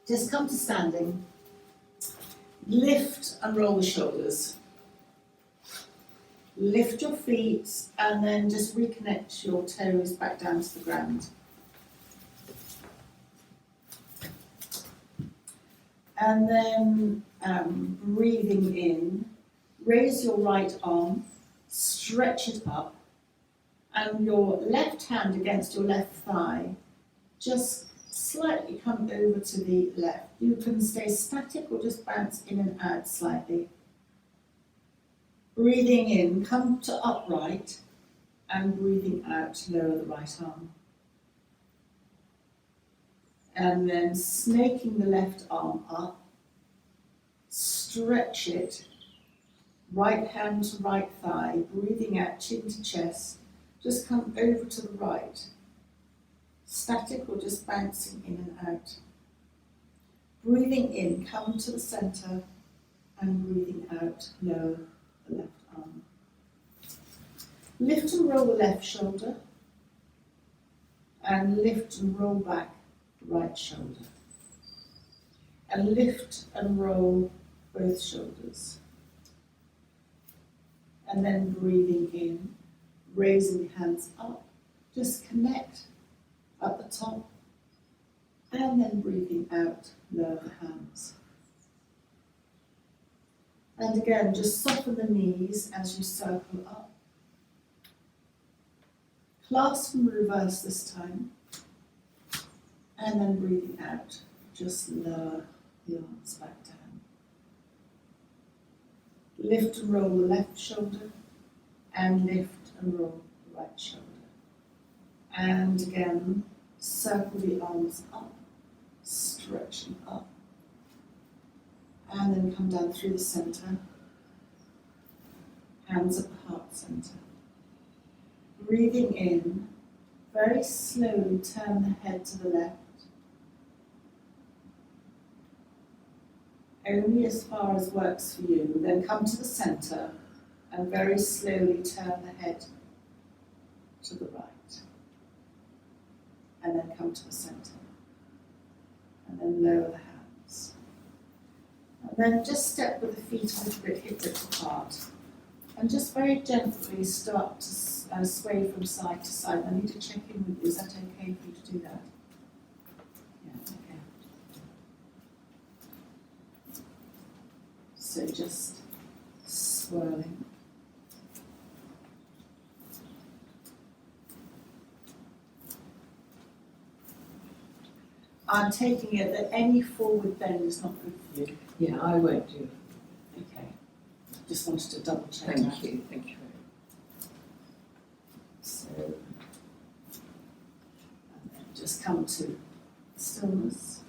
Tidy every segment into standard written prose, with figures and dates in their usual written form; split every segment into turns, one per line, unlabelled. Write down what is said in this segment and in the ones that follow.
Just come to standing. Lift and roll the shoulders. Lift your feet and then just reconnect your toes back down to the ground. And then breathing in, raise your right arm, stretch it up, and your left hand against your left thigh, just slightly come over to the left. You can stay static or just bounce in and out slightly. Breathing in, come to upright, and breathing out, lower the right arm. And then snaking the left arm up, stretch it, right hand to right thigh, breathing out, chin to chest, just come over to the right. Static or just bouncing in and out. Breathing in, come to the centre, and breathing out, lower the left arm. Lift and roll the left shoulder, and lift and roll back the right shoulder. And lift and roll both shoulders. And then breathing in, raising the hands up, just connect at the top, and then breathing out, lower the hands. And again, just soften the knees as you circle up. Clasp and reverse this time, and then breathing out, just lower the arms back down. Lift and roll the left shoulder, and lift and roll the right shoulder. And again, circle the arms up, stretching up, and then come down through the centre, hands at the heart centre. Breathing in, very slowly turn the head to the left, only as far as works for you. Then come to the centre and very slowly turn the head to the right. And then come to the centre. And then lower the hands. And then just step with the feet a little bit hip width apart. And just very gently start to sway from side to side. I need to check in with you. Is that okay for you to do that? Yeah, okay. So just swirling. I'm taking it that any forward bend is not good for you.
Yeah, I won't do.
Okay. Just wanted to double check that.
Thank you.
So, and then just come to stillness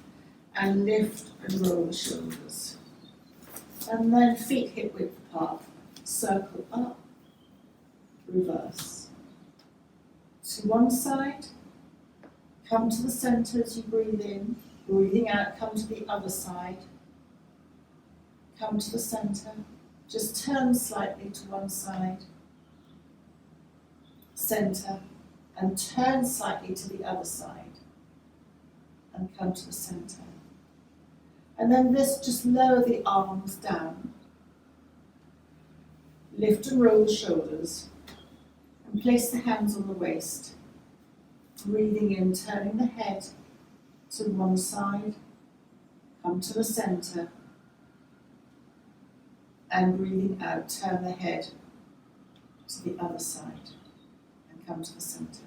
and lift and roll the shoulders. And then feet hip width apart, circle up, reverse. To one side, come to the centre as you breathe in, breathing out, come to the other side. Come to the centre, just turn slightly to one side, centre, and turn slightly to the other side, and come to the centre. And then this, just lower the arms down, lift and roll the shoulders, and place the hands on the waist. Breathing in, turning the head to one side, come to the centre, and breathing out, turn the head to the other side, and come to the centre.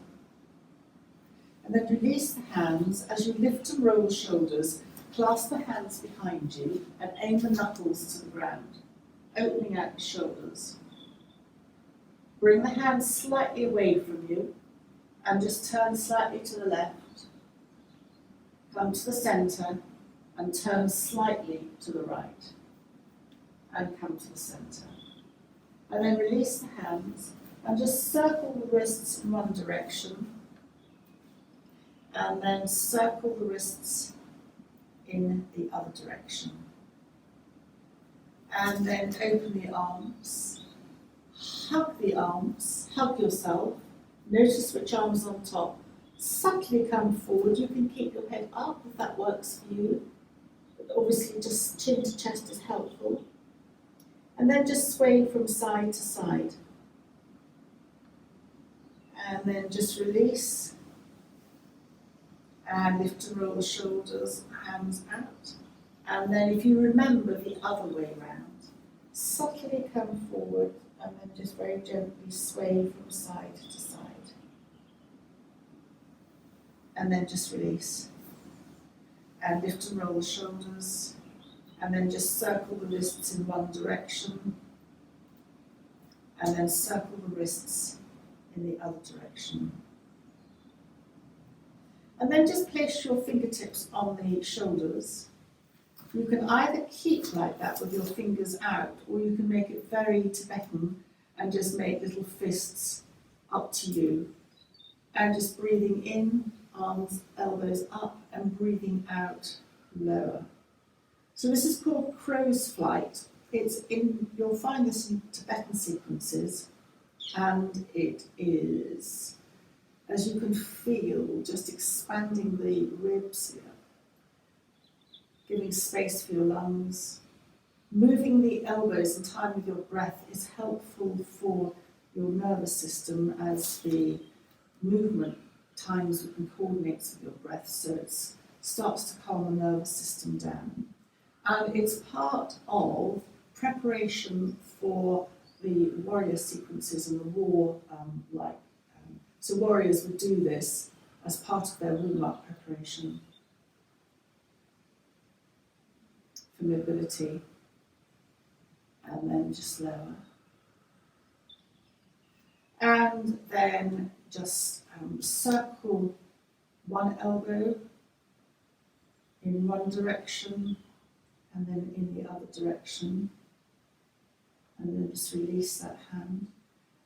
And then release the hands as you lift and roll the shoulders, clasp the hands behind you, and aim the knuckles to the ground, opening out the shoulders. Bring the hands slightly away from you, and just turn slightly to the left, come to the centre, and turn slightly to the right, and come to the centre. And then release the hands, and just circle the wrists in one direction, and then circle the wrists in the other direction. And then open the arms, hug yourself. Notice which arm's on top. Subtly come forward. You can keep your head up if that works for you. But obviously just chin to chest is helpful. And then just sway from side to side. And then just release. And lift and roll the shoulders, hands out. And then if you remember the other way round, subtly come forward and then just very gently sway from side to side. And then just release. And lift and roll the shoulders. And then just circle the wrists in one direction. And then circle the wrists in the other direction. And then just place your fingertips on the shoulders. You can either keep like that with your fingers out, or you can make it very Tibetan and just make little fists up to you. And just breathing in, arms, elbows up, and breathing out, lower. So this is called crow's flight. You'll find this in Tibetan sequences, and it is, as you can feel, just expanding the ribs here, giving space for your lungs. Moving the elbows in time with your breath is helpful for your nervous system, as the movement times and coordinates with your breath, so it starts to calm the nervous system down. And it's part of preparation for the warrior sequences and the war so warriors would do this as part of their warm-up preparation for mobility. And then just lower. And then just circle one elbow in one direction and then in the other direction. And then just release that hand.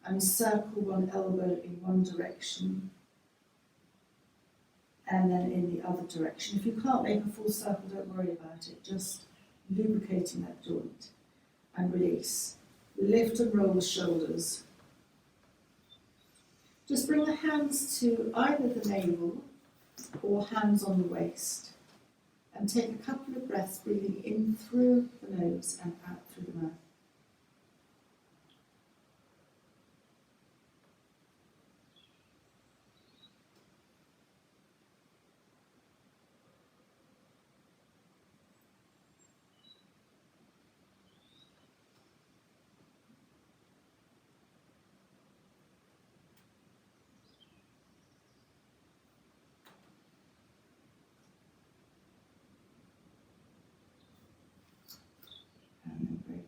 And circle one elbow in one direction and then in the other direction. If you can't make a full circle, don't worry about it. Just lubricating that joint. And release. Lift and roll the shoulders. Just bring the hands to either the navel or hands on the waist. And take a couple of breaths, breathing in through the nose and out through the mouth.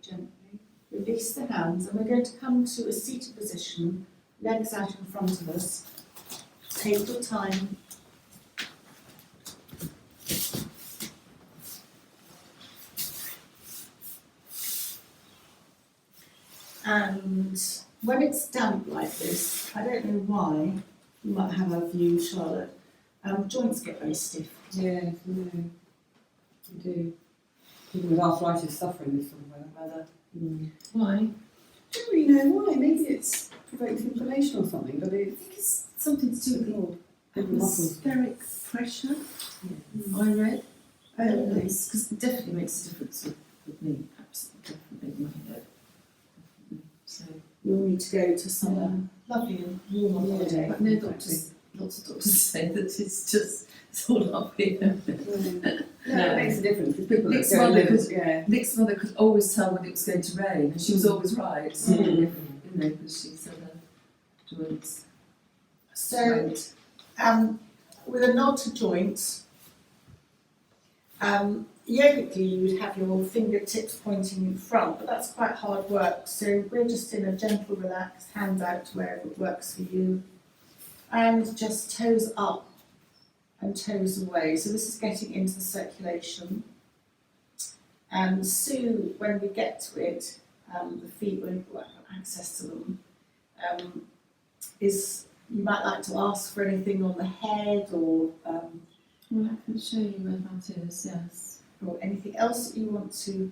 Gently release the hands, and we're going to come to a seated position, legs out in front of us. Take your time. And when it's damp like this, I don't know why, you might have a view, Charlotte, joints get very stiff.
Yeah, no, you do. People with arthritis suffering this sort of weather.
Why?
I don't really know why. Maybe it's provokes inflammation or something, but
I think it's something to do with the
muscles.
atmospheric pressure.
Yeah.
I read.
Oh,
Because it definitely makes a difference with me. Absolutely, definitely. So
You'll need to go to somewhere lovely and warm
Yeah.
holiday.
but no doctors, lots of doctors say that it's all up here.
No, it makes a difference because people
Nick's
that go
mother
live,
could-
yeah.
Nick's mother could always tell when it was going to rain, and she was always right.
Mm.
Because she said her joints.
So, with a nod to joints, yogically you would have your fingertips pointing in front, but that's quite hard work. So we're just in a gentle, relaxed, hands out to wherever it works for you, and just toes up and toes away. So this is getting into the circulation. And Sue, when we get to it, the feet won't have access to them. You might like to ask for anything on the head or
Well, I can show you where that is, yes.
or anything else that you want to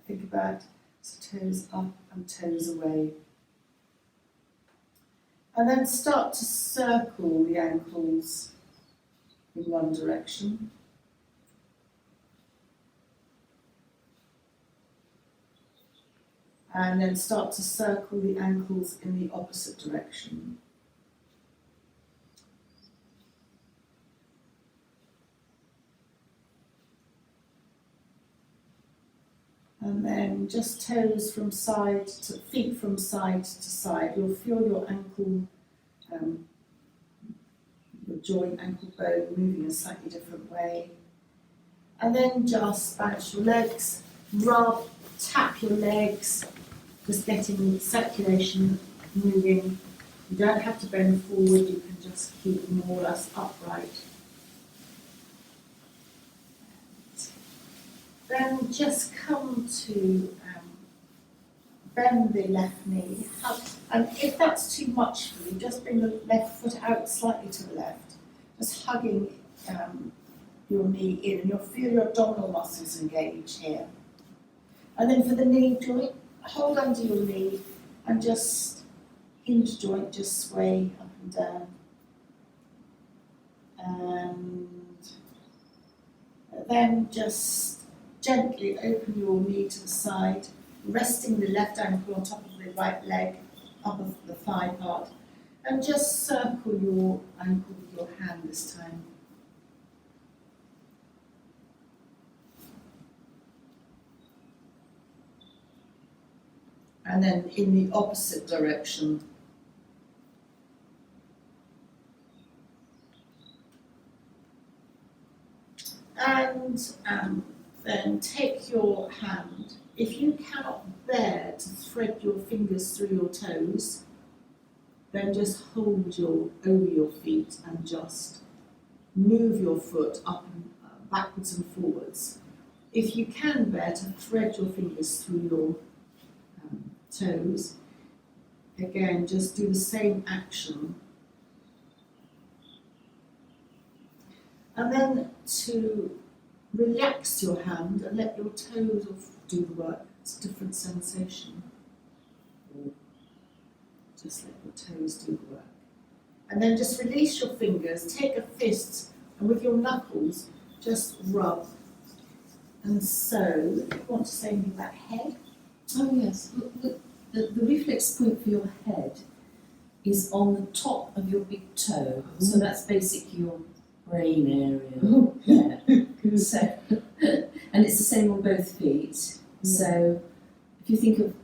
think about. So toes up and toes away. And then start to circle the ankles in one direction. And then start to circle the ankles in the opposite direction. And then just toes from side to feet from side to side. You'll feel your ankle, your joint, ankle bone moving a slightly different way. And then just bounce your legs, rub, tap your legs, just getting circulation moving. You don't have to bend forward, you can just keep more or less upright. Then just come to bend the left knee. And if that's too much for you, just bring the left foot out slightly to the left, just hugging your knee in, and you'll feel your abdominal muscles engage here. And then for the knee joint, hold under your knee and just hinge joint, just sway up and down. And then just gently open your knee to the side, resting the left ankle on top of the right leg, up of the thigh part, and just circle your ankle with your hand this time. And then in the opposite direction. And then take your hand. If you cannot bear to thread your fingers through your toes, then just hold over your feet and just move your foot up and backwards and forwards. If you can bear to thread your fingers through your toes, again, just do the same action. And then to relax your hand and let your toes do the work. It's a different sensation. Or just let your toes do the work. And then just release your fingers, take a fist, and with your knuckles, just rub. And so, if you want to say anything about head.
Oh yes, the reflex point for your head is on the top of your big toe. So that's basically your brain area there. So, and it's the same on both feet. So if you think of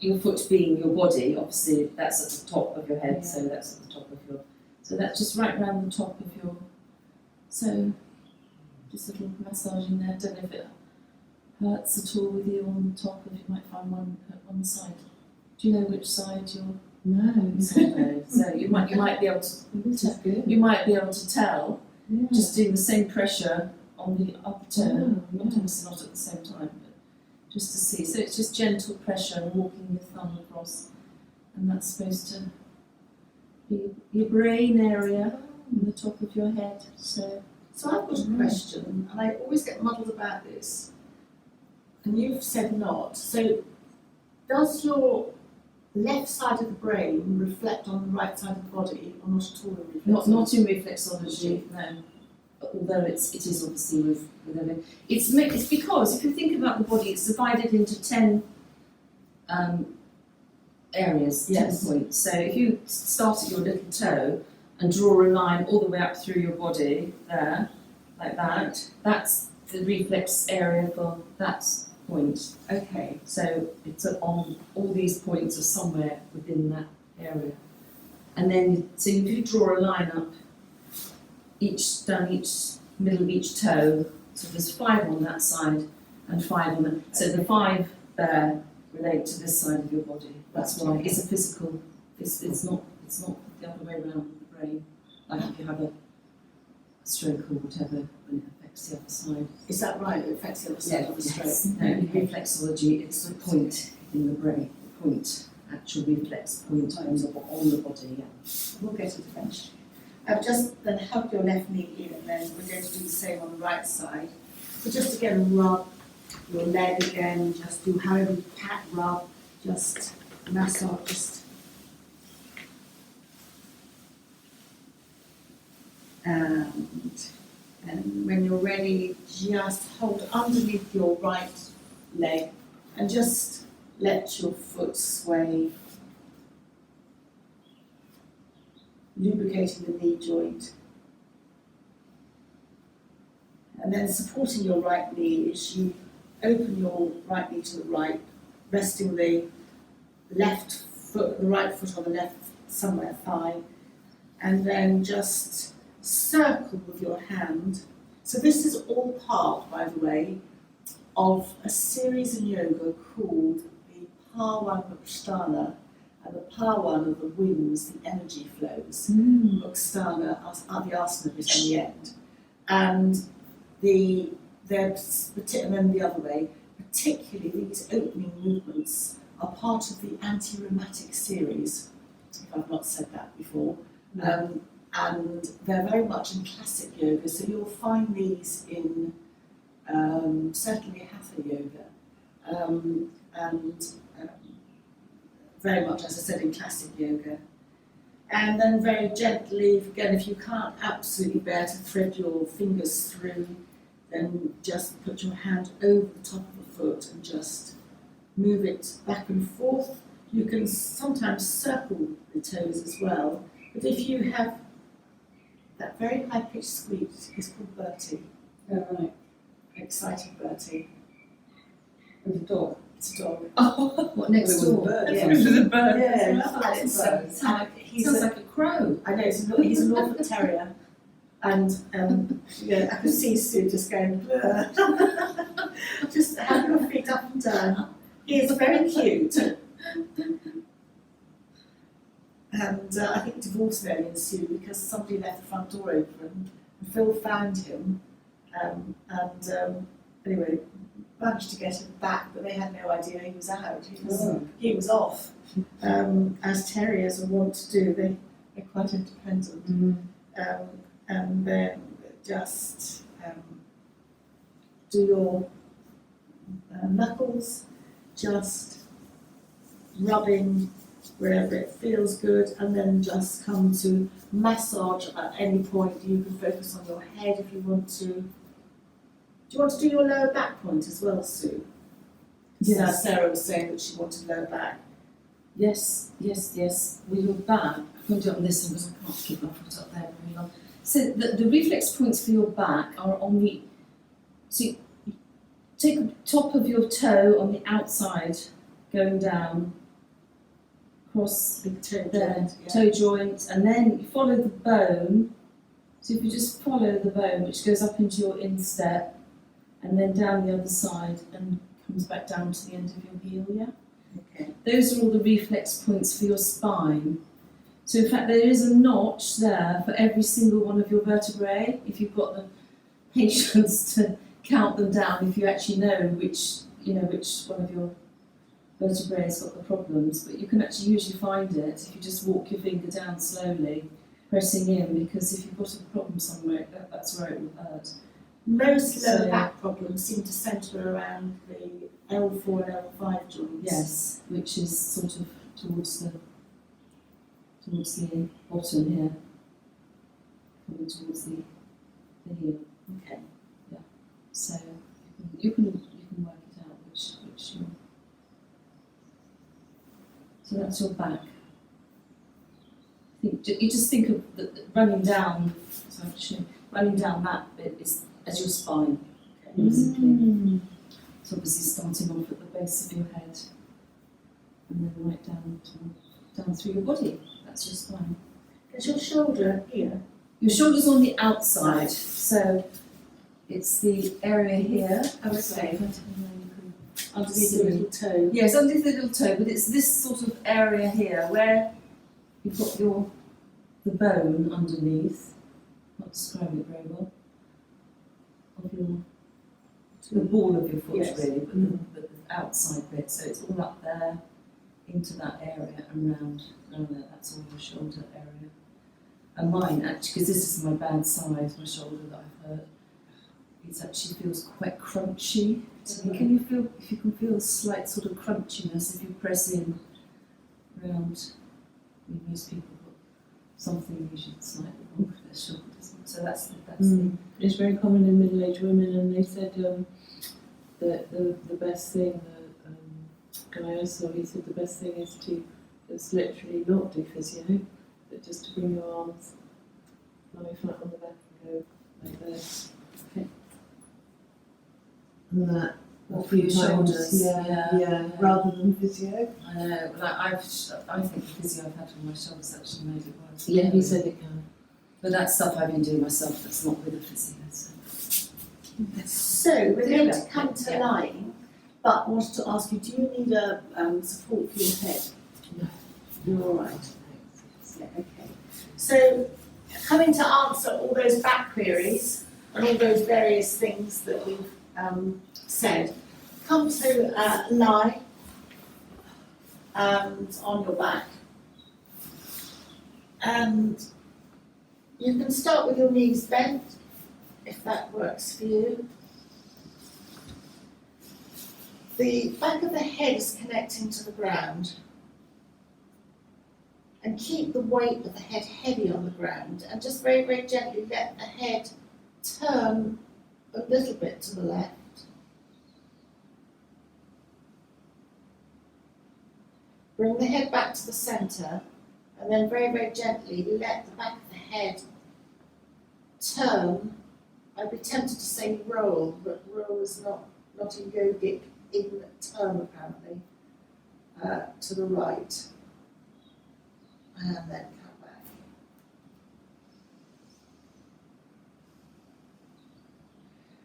your foot being your body, obviously that's at the top of your head, so that's at the top of your, so that's just right around the top of your, so just a little massage in there. Don't know if it hurts at all with you on the top, if you might find one at one side. Do you know which side you're?
No.
So you might be able to.
This is good.
You might be able to tell
Yeah.
just doing the same pressure on the upper toe,
Yeah.
obviously not at the same time, but just to see. So it's just gentle pressure and walking your thumb across, and that's supposed to be your brain area on the top of your head. So
So I've got a question, and I always get muddled about this, and you've said not. So does your left side of the brain reflect on the right side of the body, or not at all in reflexology?
not in reflexology, no. Although it is obviously with everything. It's because if you think about the body, it's divided into 10 areas, 10
Yes.
points. So if you start at your little toe and draw a line all the way up through your body there, like that, that's the reflex area for that point.
Okay.
So it's on all these points are somewhere within that area. And then, so if you draw a line up down each middle of each toe, so there's 5 on that side and 5 on that. So the 5 there relate to this side of your body. That's why it's a physical. It's not the other way around with the brain. Like if you have a stroke or whatever, when it affects the other side.
Is that right? It affects the other side of the stroke.
No, in reflexology, it's the point in the brain, the point, actual reflex point on the body, yeah.
We'll get it eventually. Just then hug your left knee in, and then we're going to do the same on the right side. So just again, rub your leg again, just do however you pat, rub, just massage, just. And when you're ready, just hold underneath your right leg and just let your foot sway, lubricating the knee joint. And then supporting your right knee as you open your right knee to the right, resting the right foot on the left somewhere thigh, and then just circle with your hand. So this is all part, by the way, of a series in yoga called the Pawanmukshana, and the Pawan are the winds, the energy flows. Mukshana are the asana bit on the end. And and then the other way, particularly these opening movements are part of the anti-rheumatic series, if I've not said that before. And they're very much in classic yoga, so you'll find these in certainly Hatha yoga, and very much, as I said, in classic yoga. And then very gently, again, if you can't absolutely bear to thread your fingers through, then just put your hand over the top of the foot and just move it back and forth. You can sometimes circle the toes as well, but if you have that very high-pitched squeak, it's called Bertie.
Oh, right.
Excited Bertie.
With a dog.
It's a dog.
Oh, what next
It was a
door?
bird.
Yeah.
It was a bird.
Yeah,
That's
it's
a bird. Sounds like a crow.
I know, he's a Norfolk Terrier, and yeah, I could see Sue just going, blur. Just having her feet up and down. He is very cute. And I think divorce nearly ensued because somebody left the front door open and Phil found him, anyway, managed to get him back, but they had no idea he was out. He was off. As terriers are wont to do, they're quite independent. And then just do your knuckles, just rubbing wherever it feels good, and then just come to massage at any point. You can focus on your head if you want to. Do you want to do your lower back point as well, Sue?
Yes.
Sarah was saying that she wanted lower back.
Yes. With your back, I'm going to do it on this one because I can't keep my foot up there very long. So the reflex points for your back are on the. So you take the top of your toe on the outside, going down, across
Big toe
there,
joint. Yeah.
toe joint, and then you follow the bone. So if you just follow the bone, which goes up into your instep, and then down the other side, and comes back down to the end of your heel, yeah?
Okay.
Those are all the reflex points for your spine. So in fact, there is a notch there for every single one of your vertebrae, if you've got the patience to count them down, if you actually know which one of your vertebrae has got the problems. But you can actually usually find it if you just walk your finger down slowly, pressing in, because if you've got a problem somewhere, that's where it will hurt.
Most lower
So-
back problems seem to centre around the L4 and L5 joints.
Yes, which is sort of towards the bottom here, coming towards the heel.
Okay.
So you can work it out which you. So that's your back. You just think of running down. Sorry, actually, running down that bit is as your spine, basically. So obviously starting off at the base of your head, and then right down through your body. That's your spine.
Is your shoulder here?
Your shoulder's on the outside, so it's the area here.
Okay. Underneath
See.
the little toe.
Yes, underneath the little toe, but it's this sort of area here where you've got the bone underneath. Not describing it very well. Of the ball of your foot,
Yes.
really, but the outside bit. So it's all up there, into that area and round there. That's all your shoulder area. And mine, actually, because this is my bad side, my shoulder that I've hurt, it actually feels quite crunchy. So can you feel, if you can feel a slight sort of crunchiness if you press in around? I mean, most people got something usually slightly wrong with their shoulders. So that's
It's very common in middle-aged women, and they said that the best thing, guy I saw, he said the best thing is to just literally not do physio, but just to bring your arms lie flat on the back and go like this.
And that a
Or
few
your
times,
shoulders, yeah.
rather than physio.
I know, like I think the physio I've had on my shoulders actually made it worse.
Yeah, he said it can.
But that's stuff I've been doing myself that's not with a physio, so.
So we're going to come to
Yeah.
lying, but wanted to ask you, do you need a support for your head?
No.
You're all right. Yeah, okay. So coming to answer all those back queries and all those various things that we've said, come to lie and on your back. And you can start with your knees bent, if that works for you. The back of the head is connecting to the ground. And keep the weight of the head heavy on the ground, and just very, very gently let the head turn a little bit to the left. Bring the head back to the centre, and then very, very gently let the back of the head turn. I'd be tempted to say roll, but roll is not a yogic in term apparently, to the right. And then come back.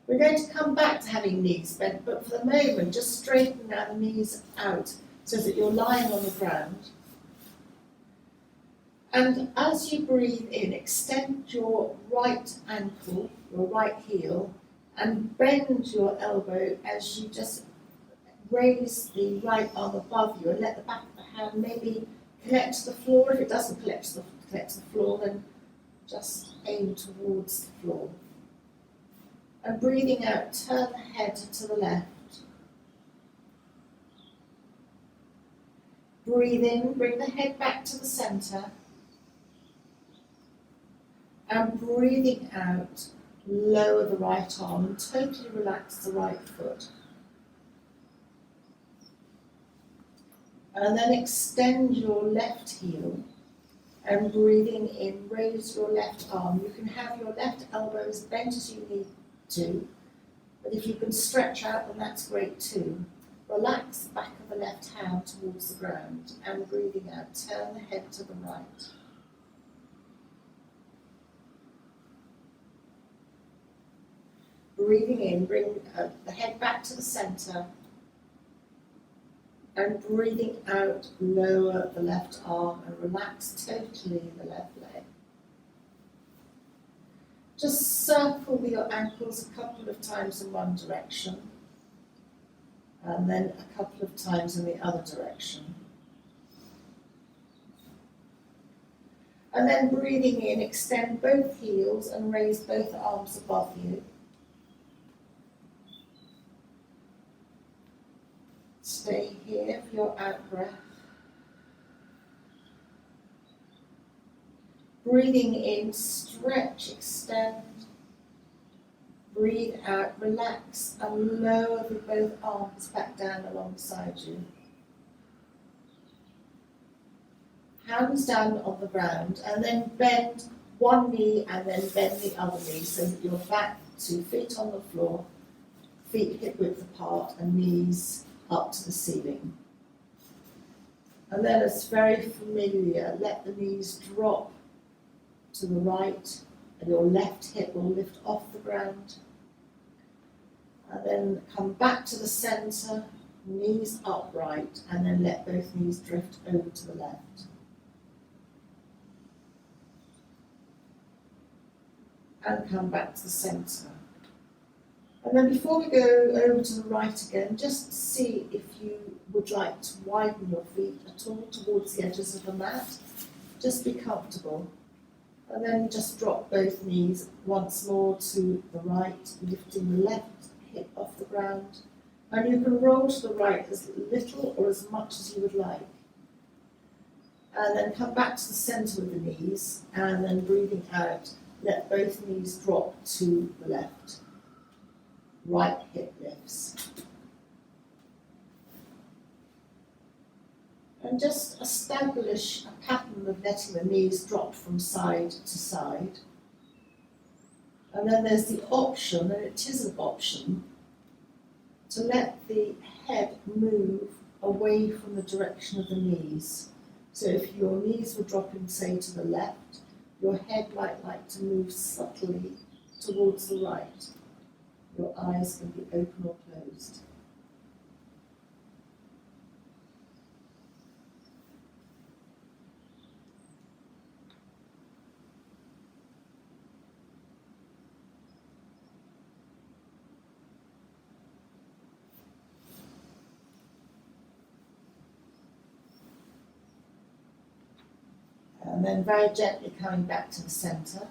We're going to come back to having knees bent, but for the moment, just straighten now the knees out so that you're lying on the ground. And as you breathe in, extend your right ankle, your right heel, and bend your elbow as you just raise the right arm above you and let the back of the hand maybe connect to the floor. If it doesn't connect to the floor, then just aim towards the floor. And breathing out, turn the head to the left. Breathe in, bring the head back to the centre. And breathing out, lower the right arm and totally relax the right foot. And then extend your left heel and breathing in, raise your left arm. You can have your left elbow as bent as you need to, but if you can stretch out, then that's great too. Relax the back of the left hand towards the ground and breathing out, turn the head to the right. Breathing in, bring the head back to the centre. And breathing out, lower the left arm and relax totally the left leg. Just circle your ankles a couple of times in one direction and then a couple of times in the other direction. And then breathing in, extend both heels and raise both arms above you. Stay here for your out breath. Breathing in, stretch, extend. Breathe out, relax, and lower the both arms back down alongside you. Hands down on the ground, and then bend one knee and then bend the other knee so that you're back to feet on the floor, feet hip width apart, and knees up to the ceiling. And then, as very familiar, let the knees drop to the right and your left hip will lift off the ground. And then come back to the centre, knees upright, and then let both knees drift over to the left. And come back to the centre. And then before we go over to the right again, just see if you would like to widen your feet at all towards the edges of the mat. Just be comfortable. And then just drop both knees once more to the right, lifting the left hip off the ground. And you can roll to the right as little or as much as you would like. And then come back to the centre with the knees, and then breathing out, let both knees drop to the left. Right hip lifts. And just establish a pattern of letting the knees drop from side to side. And then there's the option, and it is an option, to let the head move away from the direction of the knees. So if your knees were dropping, say, to the left, your head might like to move subtly towards the right. Your eyes can be open or closed. And then very gently coming back to the centre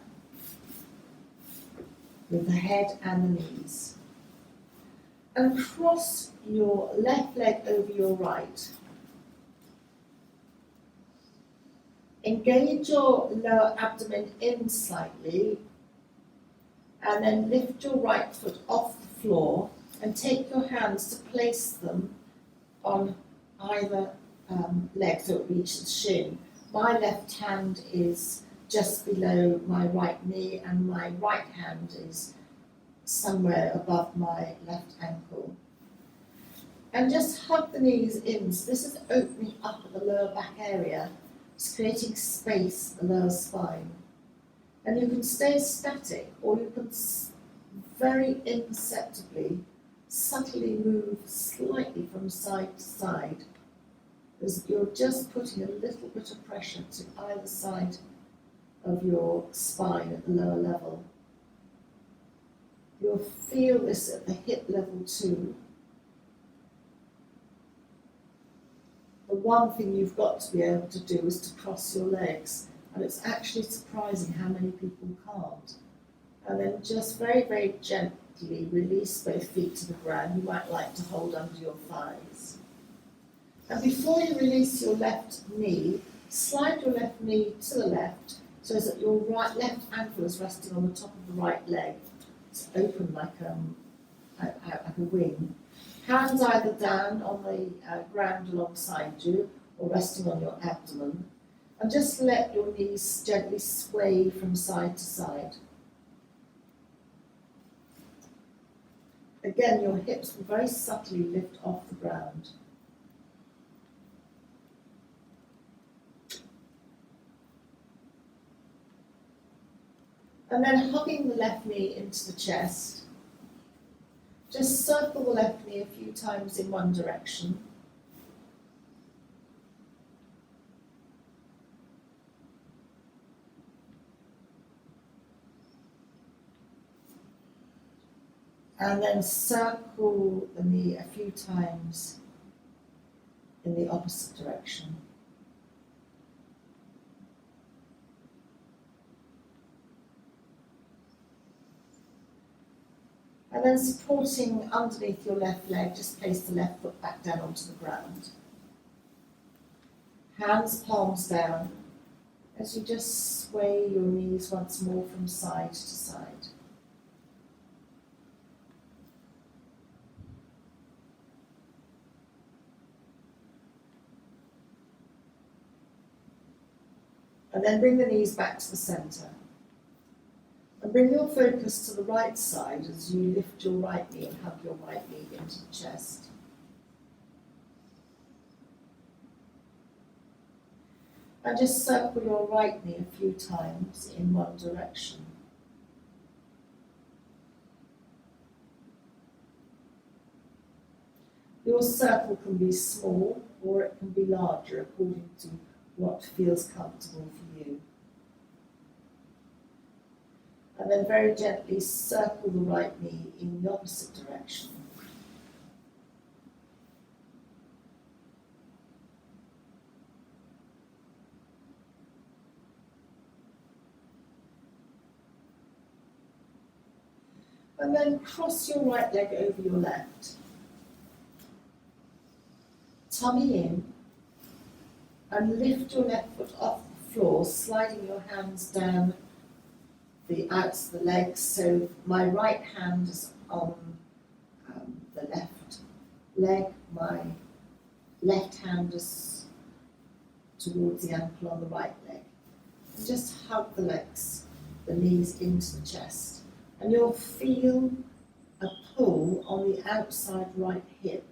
with the head and the knees. And cross your left leg over your right. Engage your lower abdomen in slightly and then lift your right foot off the floor and take your hands to place them on either leg so it reaches shin. My left hand is just below my right knee and my right hand is somewhere above my left ankle. And just hug the knees in. So this is opening up at the lower back area. It's creating space in the lower spine. And you can stay static or you can very imperceptibly, subtly move slightly from side to side. As you're just putting a little bit of pressure to either side of your spine at the lower level. You'll feel this at the hip level too. The one thing you've got to be able to do is to cross your legs, and it's actually surprising how many people can't. And then just very, very gently release both feet to the ground. You might like to hold under your thighs. And before you release your left knee, slide your left knee to the left so that your left ankle is resting on the top of the right leg. It's open like a wing. Hands either down on the ground alongside you or resting on your abdomen. And just let your knees gently sway from side to side. Again, your hips will very subtly lift off the ground. And then hugging the left knee into the chest. Just circle the left knee a few times in one direction. And then circle the knee a few times in the opposite direction. And then supporting underneath your left leg, just place the left foot back down onto the ground. Hands palms down as you just sway your knees once more from side to side. And then bring the knees back to the centre. And bring your focus to the right side as you lift your right knee and hug your right knee into the chest. And just circle your right knee a few times in one direction. Your circle can be small or it can be larger according to what feels comfortable for you. And then very gently circle the right knee in the opposite direction. And then cross your right leg over your left. Tummy in and lift your left foot off the floor, sliding your hands down the outs of the legs, so my right hand is on the left leg, my left hand is towards the ankle on the right leg. And just hug the legs, the knees into the chest. And you'll feel a pull on the outside right hip,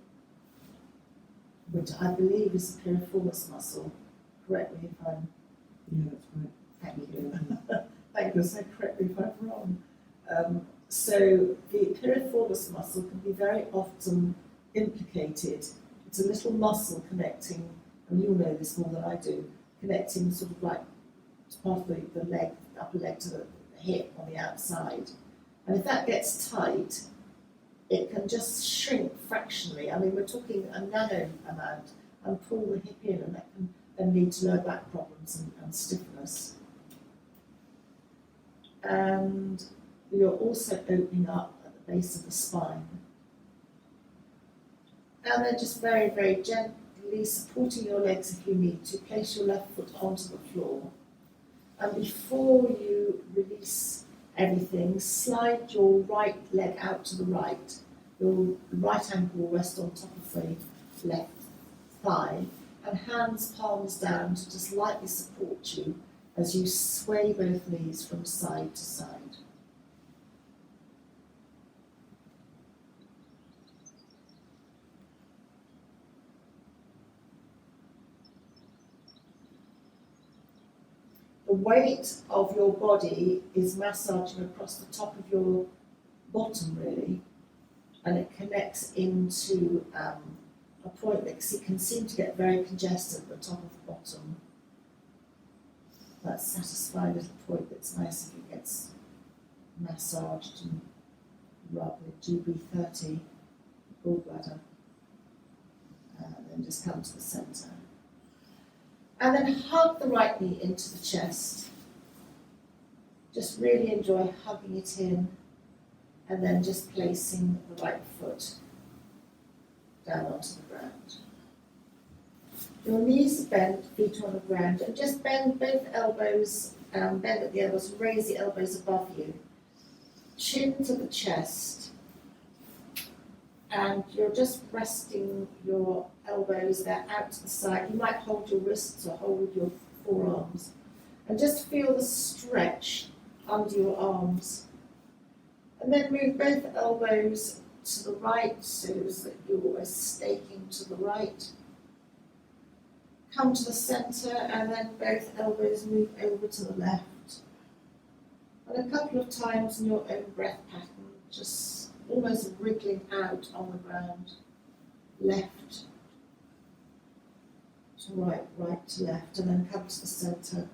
which I believe is the piriformis muscle. Correct me if I'm,
Yeah, that's right.
thank you. Thank you, so correct me if I'm wrong. So the piriformis muscle can be very often implicated. It's a little muscle connecting, and you'll know this more than I do, connecting sort of like to part of the leg, the upper leg to the hip on the outside. And if that gets tight, it can just shrink fractionally. I mean, we're talking a nano amount, and pull the hip in, and that can then lead to lower back problems and stiffness. And you're also opening up at the base of the spine. And then just very, very gently supporting your legs if you need to. Place your left foot onto the floor. And before you release everything, slide your right leg out to the right. Your right ankle will rest on top of the left thigh. And hands palms down to just lightly support you as you sway both knees from side to side. The weight of your body is massaging across the top of your bottom, really, and it connects into a point that can seem to get very congested at the top of the bottom. That satisfying little point that's nice if it gets massaged and rubbed with GB30 gallbladder. Then just come to the centre. And then hug the right knee into the chest. Just really enjoy hugging it in, and then just placing the right foot down onto the ground. Your knees are bent, feet on the ground, and just bend both elbows, bend at the elbows, raise the elbows above you. Chin to the chest, and you're just resting your elbows there out to the side. You might hold your wrists or hold your forearms, and just feel the stretch under your arms. And then move both elbows to the right so that you're always staking to the right. Come to the centre, and then both elbows move over to the left. And a couple of times in your own breath pattern, just almost wriggling out on the ground. Left to right, right to left, and then come to the centre.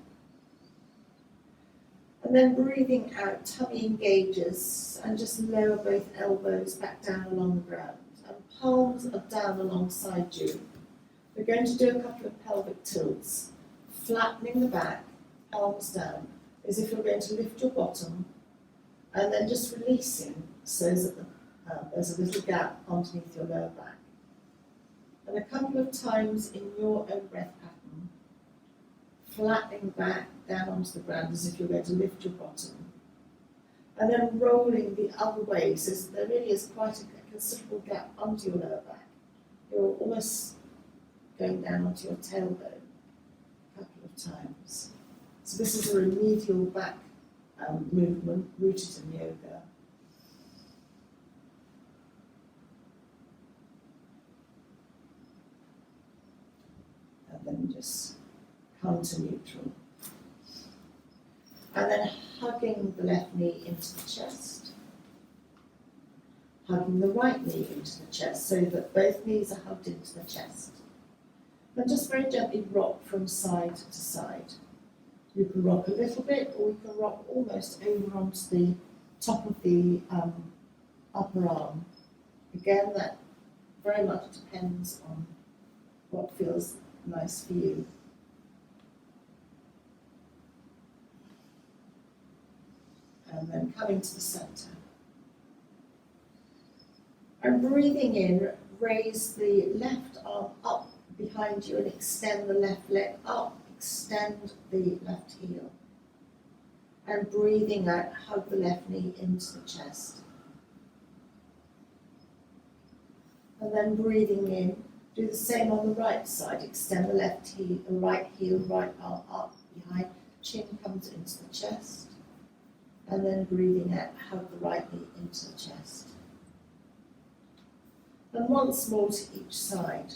And then breathing out, tummy engages, and just lower both elbows back down along the ground. And palms are down alongside you. We're going to do a couple of pelvic tilts, flattening the back, palms down, as if you're going to lift your bottom, and then just releasing so that there's a little gap underneath your lower back. And a couple of times in your own breath pattern, flattening back down onto the ground as if you're going to lift your bottom, and then rolling the other way so that there really is quite a considerable gap under your lower back. You're almost going down onto your tailbone a couple of times. So this is a remedial back movement rooted in yoga. And then just come to neutral. And then hugging the left knee into the chest. Hugging the right knee into the chest so that both knees are hugged into the chest. And just very gently rock from side to side. You can rock a little bit, or you can rock almost over onto the top of the upper arm. Again, that very much depends on what feels nice for you. And then coming to the centre. And breathing in, raise the left arm up behind you and extend the left leg up, extend the left heel. And breathing out, hug the left knee into the chest. And then breathing in, Do the same on the right side. Extend the right heel, right arm up behind. Chin comes into the chest. And then breathing out, hug the right knee into the chest. And once more to each side.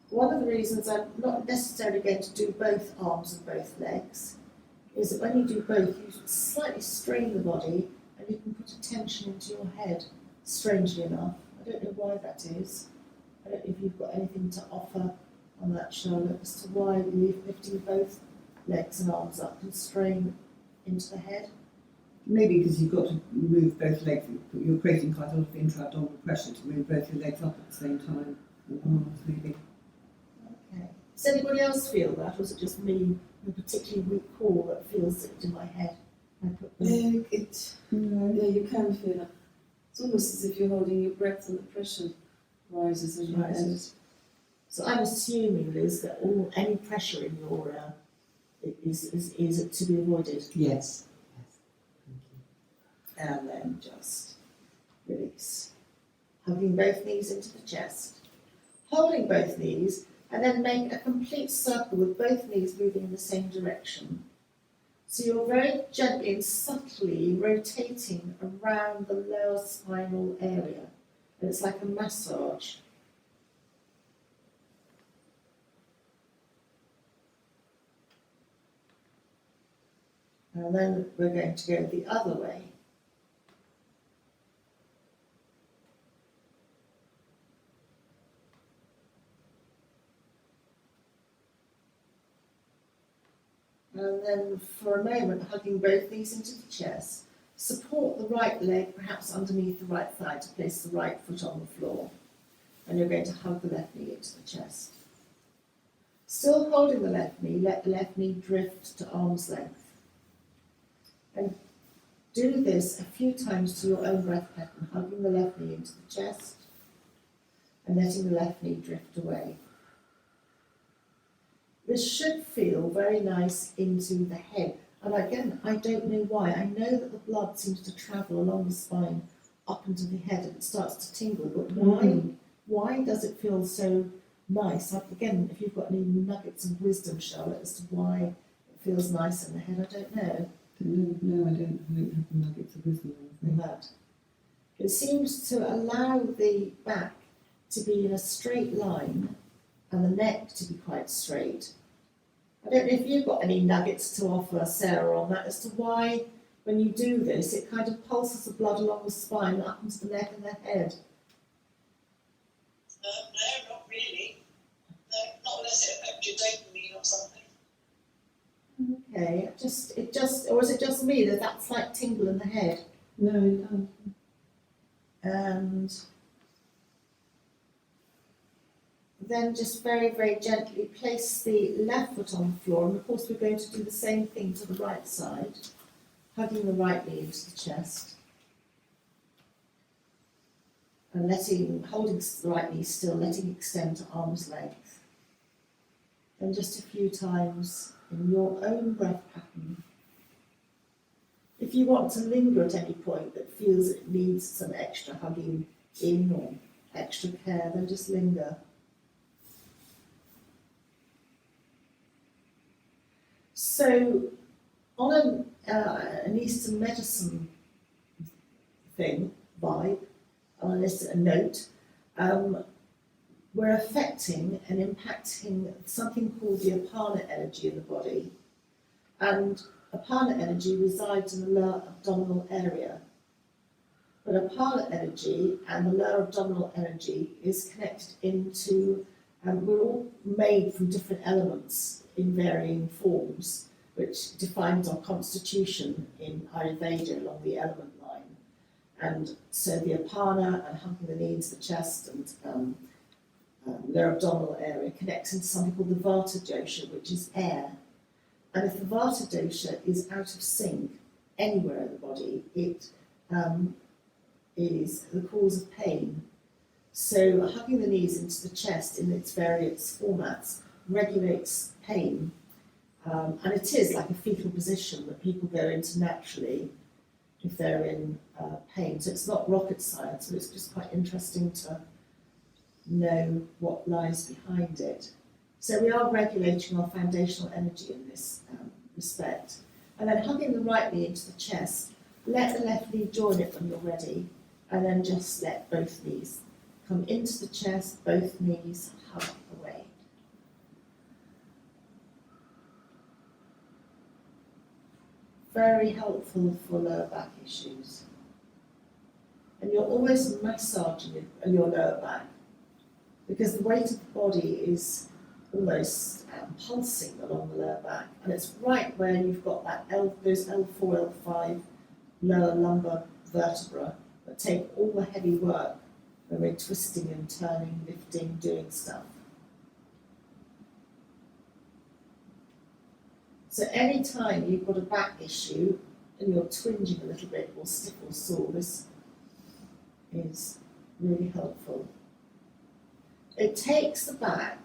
One of the reasons I'm not necessarily going to do both arms and both legs is that when you do both, you slightly strain the body and you can put a tension into your head, strangely enough. I don't know why that is. I don't know if you've got anything to offer on that, Charlotte, as to why lifting both legs and arms up can strain into the head.
Maybe because you've got to move both legs, you're creating quite a lot of intra-abdominal pressure to move both your legs up at the same time, and arms maybe.
Okay. Does anybody else feel that, or is it just me, a particularly weak core that feels it in my head? I put them.
Yeah, you can feel it. It's almost as if you're holding your breath and the pressure rises in your head.
So I'm assuming, Liz, that any pressure in your is to be avoided,
Yes.
and then just release. Hugging both knees into the chest, holding both knees, and then make a complete circle with both knees moving in the same direction. So you're very gently and subtly rotating around the lower spinal area, and it's like a massage. And then we're going to go the other way. And then for a moment, hugging both knees into the chest, support the right leg perhaps underneath the right thigh to place the right foot on the floor. And you're going to hug the left knee into the chest. Still holding the left knee, let the left knee drift to arm's length. And do this a few times to your own breath pattern, hugging the left knee into the chest and letting the left knee drift away. This should feel very nice into the head. And again, I don't know why. I know that the blood seems to travel along the spine up into the head and it starts to tingle, but why does it feel so nice? Again, if you've got any nuggets of wisdom, Charlotte, as to why it feels nice in the head, I don't know.
No, I don't have the nuggets of wisdom.
In that. It seems to allow the back to be in a straight line and the neck to be quite straight. I don't know if you've got any nuggets to offer, Sarah, on that as to why, when you do this, it kind of pulses the blood along the spine up into the neck and the head.
No, not really. No, not unless it affects your dopamine or something.
Okay, or is it just me that that's like tingle in the head?
No, it doesn't.
And then just very, very gently place the left foot on the floor, and of course we're going to do the same thing to the right side, hugging the right knee into the chest, and holding the right knee still, letting it extend to arm's length. And just a few times in your own breath pattern. If you want to linger at any point that feels it needs some extra hugging in or extra care, then just linger. So, on an Eastern medicine vibe, on a note, we're affecting and impacting something called the Apana energy in the body. And Apana energy resides in the lower abdominal area. But Apana energy and the lower abdominal energy is connected into, we're all made from different elements in varying forms, which defines our constitution in Ayurveda along the element line. And so the Apana and hugging the knee into the chest and lower abdominal area connects into something called the Vata dosha, which is air. And if the Vata dosha is out of sync anywhere in the body, it is the cause of pain. So hugging the knees into the chest in its various formats regulates pain. And it is like a fetal position that people go into naturally if they're in pain. So it's not rocket science, but it's just quite interesting to know what lies behind it. So we are regulating our foundational energy in this respect. And then hugging the right knee into the chest, let the left knee join it when you're ready, and then just let both knees come into the chest, both knees hug away. Very helpful for lower back issues. And you're always massaging your lower back because the weight of the body is almost pulsing along the lower back, and it's right where you've got that those L4, L5 lower lumbar vertebra that take all the heavy work when we're twisting and turning, lifting, doing stuff. So any time you've got a back issue and you're twinging a little bit or stiff or sore, this is really helpful. It takes the back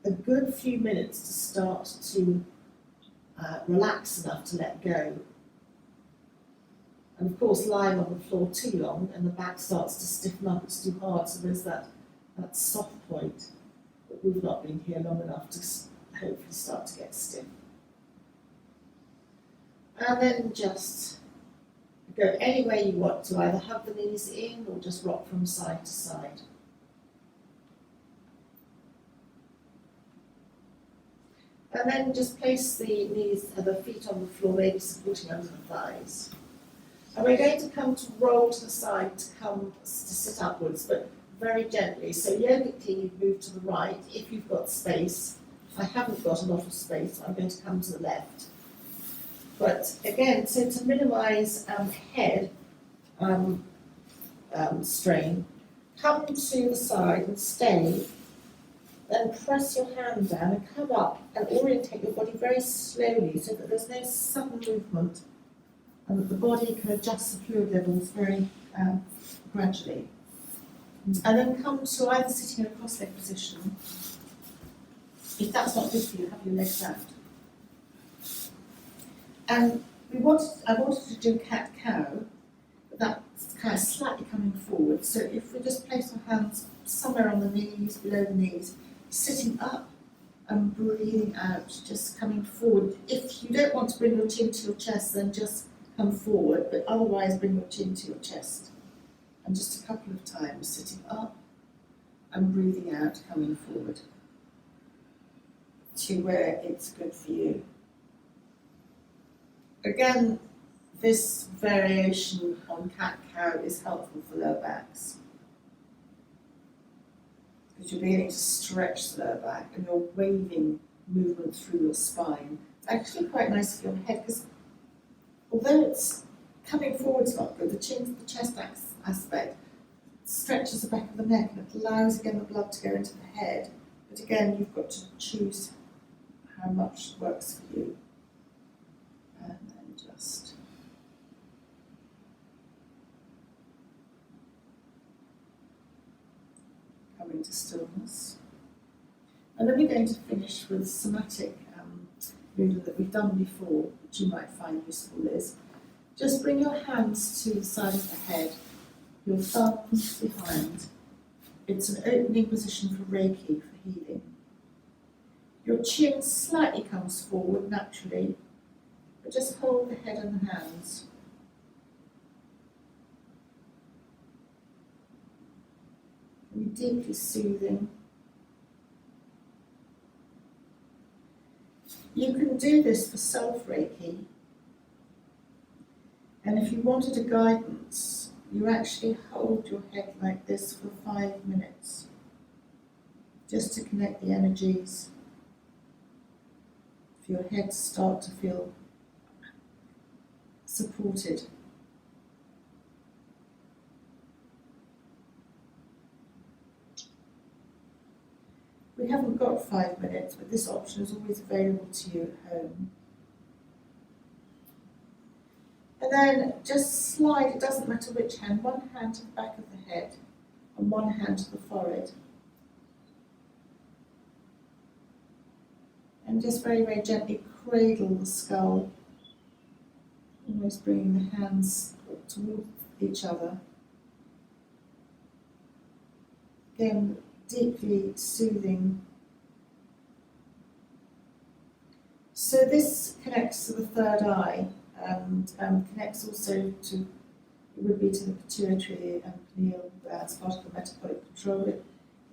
a good few minutes to start to relax enough to let go. And of course, lying on the floor too long and the back starts to stiffen up, it's too hard, so there's that soft point. But we've not been here long enough to hopefully start to get stiff. And then just go any way you want to, either hug the knees in or just rock from side to side. And then just place the feet on the floor, maybe supporting under the thighs. And we're going to come to roll to the side to sit upwards, but very gently. So yogically you move to the right if you've got space. I haven't got a lot of space, so I'm going to come to the left. But again, so to minimise head strain, come to the side and stay. Then press your hand down and come up and orientate your body very slowly so that there's no sudden movement and that the body can adjust the fluid levels very gradually. And then come to either sitting in a cross-leg position. If that's not good for you, have your legs out. And I wanted to do cat-cow, but that's kind of slightly coming forward. So if we just place our hands somewhere on the knees, below the knees, sitting up and breathing out, just coming forward. If you don't want to bring your chin to your chest, then just come forward, but otherwise bring your chin to your chest. And just a couple of times, sitting up and breathing out, coming forward to where it's good for you. Again, this variation on cat-cow is helpful for lower backs, because you're beginning to stretch the lower back and you're waving movement through your spine. It's actually quite nice for your head, because although it's coming forward's not good, the chest aspect stretches the back of the neck and it allows again the blood to go into the head. But again, you've got to choose how much works for you. And then just coming to stillness. And then we're going to finish with somatic movement that we've done before, which you might find useful, Liz. Just bring your hands to the side of the head, your thumbs behind. It's an opening position for Reiki, for healing. Your chin slightly comes forward naturally, but just hold the head and the hands. And be deeply soothing. You can do this for self-Reiki. And if you wanted a guidance, you actually hold your head like this for 5 minutes, just to connect the energies, for your head to start to feel supported. We haven't got 5 minutes, but this option is always available to you at home. And then just slide, it doesn't matter which hand, one hand to the back of the head and one hand to the forehead. And just very, very gently cradle the skull, almost bringing the hands towards each other. Again, deeply soothing. So this connects to the third eye and connects also to, it would be to the pituitary and pineal glands, part of the metabolic control.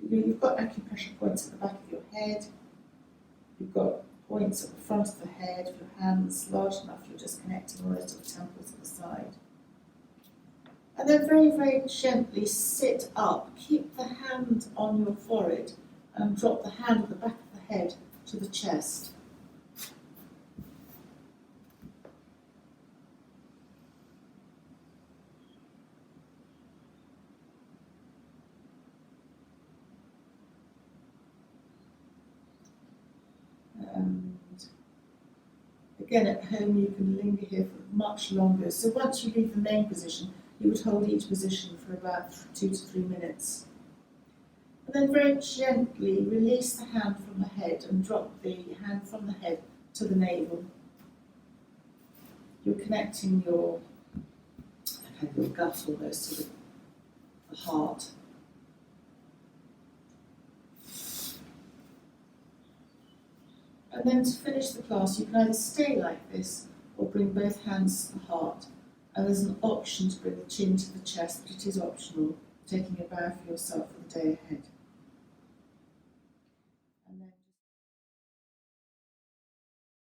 You've got acupressure points at the back of your head. You've got points at the front of the head. If your hand's large enough, you're just connecting all those little temples at the side. And then very, very gently sit up. Keep the hand on your forehead and drop the hand at the back of the head to the chest. And again, at home you can linger here for much longer. So once you leave the main position, you would hold each position for about 2 to 3 minutes. And then very gently release the hand from the head and drop the hand from the head to the navel. You're connecting your gut almost to the heart. And then to finish the class, you can either stay like this or bring both hands to the heart. And there's an option to bring the chin to the chest, but it is optional, taking a bow for yourself for the day ahead.